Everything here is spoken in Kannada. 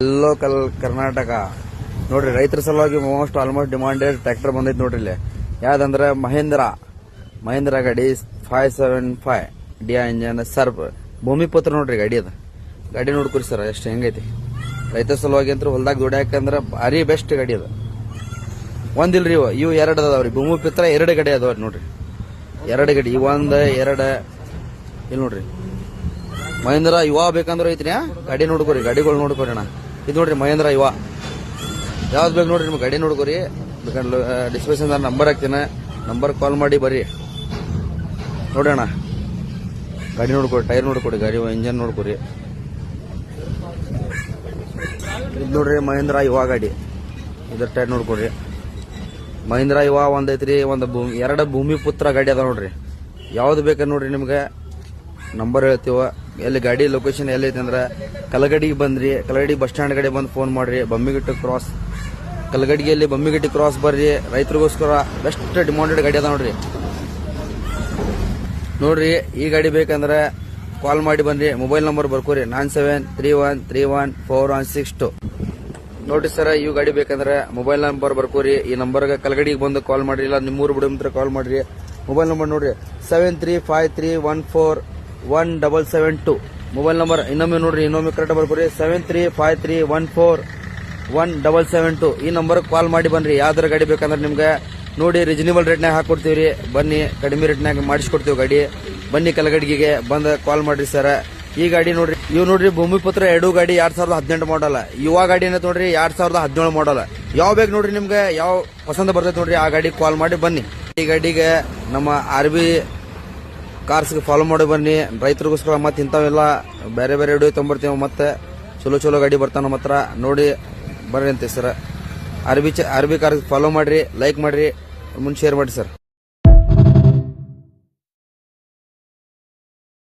ಎಲ್ಲೋ ಕರ್ನಾಟಕ ನೋಡ್ರಿ, ರೈತರ ಸಲುವಾಗಿ ಆಲ್ಮೋಸ್ಟ್ ಡಿಮಾಂಡೆಡ್ ಟ್ರ್ಯಾಕ್ಟರ್ ಬಂದೈತಿ ನೋಡ್ರಿ. ಇಲ್ಲಿ ಯಾವ್ದಂದ್ರೆ ಮಹೇಂದ್ರ ಗಾಡಿ 575 ಡಿಯಾ ಇಂಜನ್ ಸರ್ಪ್ ಭೂಮಿಪುತ್ರ ನೋಡ್ರಿ. ಗಾಡಿ ನೋಡ್ಕೊರಿ ಸರ್ ಎಷ್ಟು ಹೆಂಗೈತಿ. ರೈತರ ಸಲುವಾಗಿ ಅಂತ ಹೊಲ್ದಾಗ ದುಡ್ಯಾಕಂದ್ರ ಭಾರಿ ಬೆಸ್ಟ್ ಗಾಡಿ ಅದ. ಒಂದಿಲ್ರಿ ಇವು ಎರಡು ಅದಾವ್ರಿ. ಭೂಮಿಪುತ್ರ 2 ಗಾಡಿ ಅದಾವ್ರಿ ನೋಡ್ರಿ. 2 ಗಾಡಿ, 1 2 ಇಲ್ಲಿ ನೋಡ್ರಿ. ಮಹೇಂದ್ರ ಯುವ ಬೇಕಂದ್ರೆ ಐತ್ರಿ. ಗಾಡಿ ನೋಡ್ಕೋರಿ, ಗಾಡಿಗಳು ನೋಡ್ಕೋರಿ ಅಣ್ಣ. ಇದು ನೋಡ್ರಿ ಮಹೇಂದ್ರ ಯುವ, ಯಾವ್ದು ಬೇಕು ನೋಡ್ರಿ ನಿಮ್ಗೆ ಗಾಡಿ ನೋಡ್ಕೋರಿ. ಬೇಕಂದ್ರೆ ಡಿಸ್ಕ್ರಿಪ್ಷನ್ ನಂಬರ್ ಹಾಕ್ತೀನಿ, ನಂಬರ್ ಕಾಲ್ ಮಾಡಿ ಬರ್ರಿ ನೋಡ್ರಿ ಅಣ್ಣ. ಗಾಡಿ ನೋಡ್ಕೊರಿ, ಟೈರ್ ನೋಡ್ಕೊರಿ, ಗಾಡಿ ಇಂಜನ್ ನೋಡ್ಕೊರಿ. ಇದು ನೋಡ್ರಿ ಮಹೇಂದ್ರ ಯುವ ಗಾಡಿ, ಇದ್ರ ಟೈರ್ ನೋಡ್ಕೊರಿ. ಮಹೇಂದ್ರ ಯುವ ಒಂದೈತ್ರಿ, ಒಂದು 2 ಭೂಮಿಪುತ್ರ ಗಾಡಿ ಅದ ನೋಡ್ರಿ. ಯಾವ್ದು ಬೇಕಾ ನೋಡ್ರಿ ನಿಮ್ಗೆ ನಂಬರ್ ಹೇಳ್ತೀವ. ಎಲ್ಲಿ ಗಾಡಿ ಲೊಕೇಶನ್ ಎಲ್ಲೈತಿ ಅಂದ್ರೆ ಕಲಗಡಿಗೆ ಬಂದ್ರಿ, ಕಲಗಡಿ ಬಸ್ ಸ್ಟ್ಯಾಂಡ್ ಕಡೆ ಬಂದು ಫೋನ್ ಮಾಡ್ರಿ. ಬಮ್ಮಿಗಟ್ಟಿ ಕ್ರಾಸ್, ಕಲಗಡಿಗೆಯಲ್ಲಿ ಬಮ್ಮಿಗಟ್ಟಿ ಕ್ರಾಸ್ ಬರ್ರಿ. ರೈತರಿಗೋಸ್ಕರ ಬೆಸ್ಟ್ ಡಿಮಾಂಡೆಡ್ ಗಾಡಿ ಅದ ನೋಡ್ರಿ. ಈ ಗಾಡಿ ಬೇಕಂದ್ರೆ ಕಾಲ್ ಮಾಡಿ ಬನ್ರಿ. ಮೊಬೈಲ್ ನಂಬರ್ ಬರ್ಕೋರಿ 9731314162 ನೋಡ್ರಿ ಸರ್. ಇವು ಗಾಡಿ ಬೇಕಂದ್ರೆ ಮೊಬೈಲ್ ನಂಬರ್ ಬರ್ಕೋರಿ. ಈ ನಂಬರ್ಗೆ ಕಲಗಡಿಗೆ ಬಂದು ಕಾಲ್ ಮಾಡ್ರಿ, ಇಲ್ಲ ನಿಮ್ಮೂರು ಬಿಡಂತ್ರ ಕಾಲ್ ಮಾಡ್ರಿ. ಮೊಬೈಲ್ ನಂಬರ್ ನೋಡ್ರಿ 7353141772 ಮೊಬೈಲ್ ನಂಬರ್. ಇನ್ನೊಮ್ಮೆ ಕರೆಕ್ಟ್ ಬರ್ಕೋರಿ 7353141772 ಈ ನಂಬರ್ ಕಾಲ್ ಮಾಡಿ ಬನ್ರಿ. ಯಾವ್ದಾರ ಗಾಡಿ ಬೇಕಂದ್ರೆ ನಿಮ್ಗೆ ನೋಡಿ ರೀಸನೇಬಲ್ ರೇಟ್ನಾಗ ಹಾಕೊಡ್ತೀವ್ರಿ. ಬನ್ನಿ, ಕಡಿಮೆ ರೇಟ್ನಾಗ ಮಾಡಿಸ್ಕೊಡ್ತೀವಿ ಗಾಡಿ. ಬನ್ನಿ ಕಲಗಡಿಗೆ ಬಂದ ಕಾಲ್ ಮಾಡ್ರಿ ಸರ್. ಈ ಗಾಡಿ ನೋಡ್ರಿ, ಇವ್ ನೋಡ್ರಿ ಭೂಮಿಪುತ್ರ 2 ಗಾಡಿ 2018 ಮಾಡಲ್ಲ. ಯುವ ಗಾಡಿ ಏನೈತೆ ನೋಡ್ರಿ 2017 ಮಾಡಲ್ಲ. ಯಾವ ಬೇಕು ನೋಡ್ರಿ ನಿಮ್ಗೆ, ಯಾವ ಪಸಂದ ಬರ್ತೈತೆ ನೋಡ್ರಿ ಆ ಗಾಡಿ ಕಾಲ್ ಮಾಡಿ ಬನ್ನಿ. ಈ ಗಾಡಿಗೆ ನಮ್ಮ RB ಕಾರ್ಸ್ಗೆ ಫಾಲೋ ಮಾಡಿ ಬನ್ನಿ. ರೈತರಿಗೋಸ್ಕರ ಮತ್ತೆ ಇಂಥವೆಲ್ಲ ಬೇರೆ ವಿಡಿಯೋ ತೊಗೊಂಬರ್ತೀವಿ. ಮತ್ತೆ ಚಲೋ ಗಾಡಿ ಬರ್ತಾವ ನಮ್ಮ ಹತ್ರ, ನೋಡಿ ಬರ್ರಿ ಅಂತ ಸರ್. RB ಕಾರ್ಸ್ ಫಾಲೋ ಮಾಡ್ರಿ, ಲೈಕ್ ಮಾಡ್ರಿ, ಮುಂದೆ ಶೇರ್ ಮಾಡಿ ಸರ್.